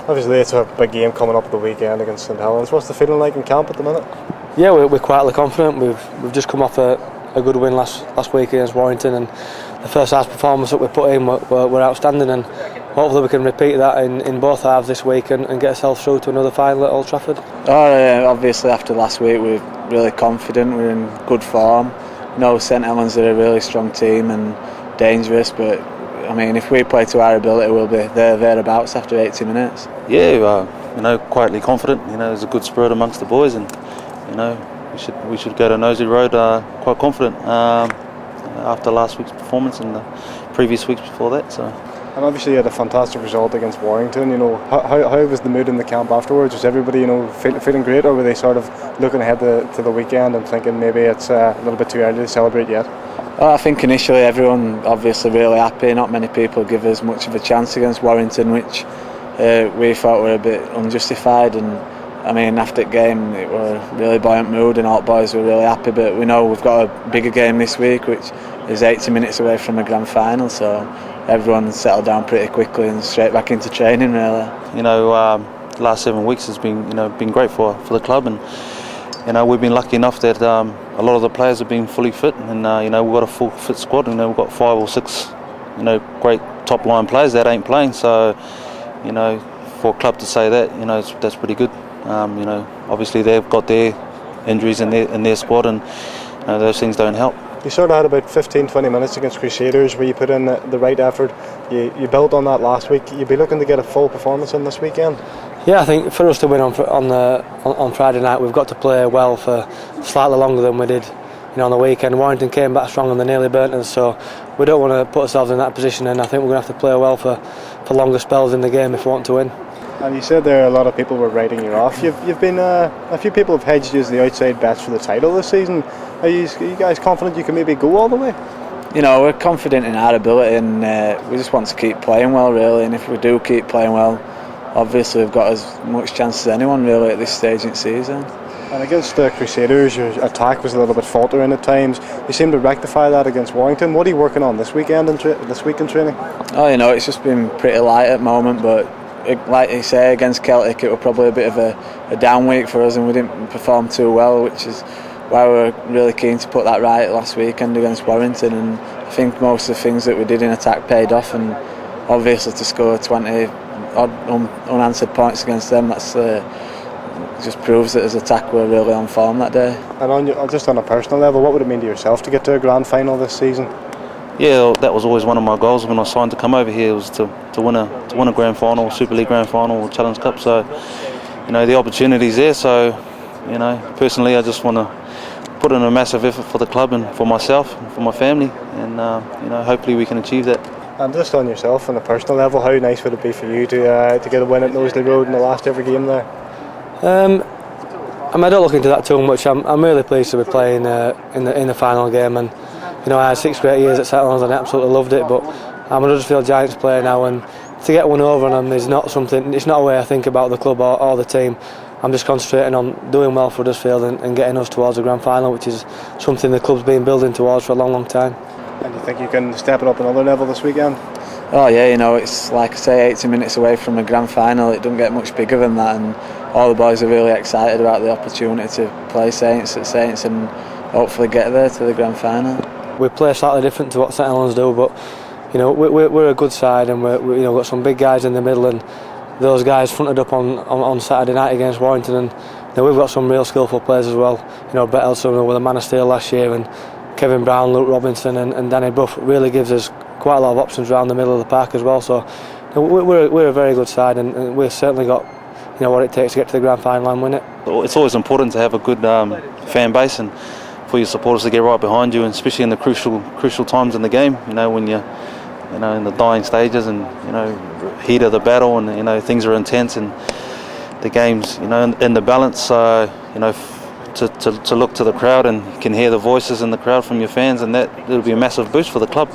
Obviously it's a big game coming up at the weekend against Saint Helens. What's the feeling like in camp at the minute? Yeah, we're quietly confident. We've just come off a good win last week against Warrington, and the first half performance that we put in were outstanding, and hopefully we can repeat that in both halves this week and get ourselves through to another final at Old Trafford. Obviously after last week we're really confident, we're in good form. Saint Helens are a really strong team and dangerous, but I mean, if we play to our ability, we'll be thereabouts after 80 minutes. Yeah, quietly confident. There's a good spirit amongst the boys, and we should go to Nosey Road quite confident after last week's performance and the previous weeks before that. So. And obviously you had a fantastic result against Warrington. How was the mood in the camp afterwards? Was everybody feeling great, or were they sort of looking ahead to the weekend and thinking maybe it's a little bit too early to celebrate yet? Well, I think initially everyone obviously really happy. Not many people give us much of a chance against Warrington, which we thought were a bit unjustified. And I mean, after the game it was a really buoyant mood and all the boys were really happy, but we know we've got a bigger game this week, which is 80 minutes away from a grand final, so everyone settled down pretty quickly and straight back into training really. The last 7 weeks has been great for the club, and we've been lucky enough that a lot of the players have been fully fit, and we've got a full fit squad. We've got 5 or 6 great top line players that ain't playing, so for a club to say that, that's pretty good. Obviously they've got their injuries in their squad, and those things don't help. You sort of had about 15-20 minutes against Crusaders where you put in the right effort. You built on that last week. You'd be looking to get a full performance in this weekend? Yeah, I think for us to win on Friday night, we've got to play well for slightly longer than we did on the weekend. Warrington came back strong and they nearly burnt us, so we don't want to put ourselves in that position, and I think we're going to have to play well for longer spells in the game if we want to win. And you said there a lot of people were writing you off. You've been a few people have hedged you as the outside bets for the title this season. Are you guys confident you can maybe go all the way? We're confident in our ability, and we just want to keep playing well really, and if we do keep playing well, obviously we've got as much chance as anyone really at this stage in the season. And against the Crusaders, your attack was a little bit faltering at times. You seem to rectify that against Warrington. What are you working on this weekend this week in training? It's just been pretty light at the moment, but like you say, against Celtic it was probably a bit of a down week for us, and we didn't perform too well, which is why we were really keen to put that right last weekend against Warrington. And I think most of the things that we did in attack paid off, and obviously to score 20 odd unanswered points against them, that's just proves that as attack we're really on form that day. And just on a personal level, what would it mean to yourself to get to a grand final this season? Yeah, that was always one of my goals when I signed to come over here, was to win a grand final, Super League grand final, or Challenge Cup. So the opportunity's there. So personally I just want to put in a massive effort for the club and for myself and for my family, and hopefully we can achieve that. And just on yourself on a personal level, how nice would it be for you to get a win at Knowsley Road in the last ever game there? I don't look into that too much. I'm really pleased to be playing in the final game, and I had 6 great years at Saint Helens and I absolutely loved it, but I'm a Huddersfield Giants player now, and to get one over on them is not something. It's not a way I think about the club or the team. I'm just concentrating on doing well for Huddersfield and getting us towards the grand final, which is something the club's been building towards for a long time. And you think you can step it up another level this weekend? Oh yeah, it's like I say, 80 minutes away from a grand final. It doesn't get much bigger than that, and all the boys are really excited about the opportunity to play Saints at Saints and hopefully get there to the grand final. We play slightly different to what Saint Helens do, but we're a good side, and we've got some big guys in the middle, and those guys fronted up on Saturday night against Warrington, and we've got some real skillful players as well. Brett Elson with a Man of Steel last year, and Kevin Brown, Luke Robinson and Danny Buff really gives us quite a lot of options around the middle of the park as well. So we're a very good side, and we've certainly got what it takes to get to the grand final and win it. It's always important to have a good fan base, and for your supporters to get right behind you, and especially in the crucial times in the game, when you're in the dying stages and heat of the battle, and things are intense and the game's in the balance. To look to the crowd and you can hear the voices in the crowd from your fans, and that it'll be a massive boost for the club.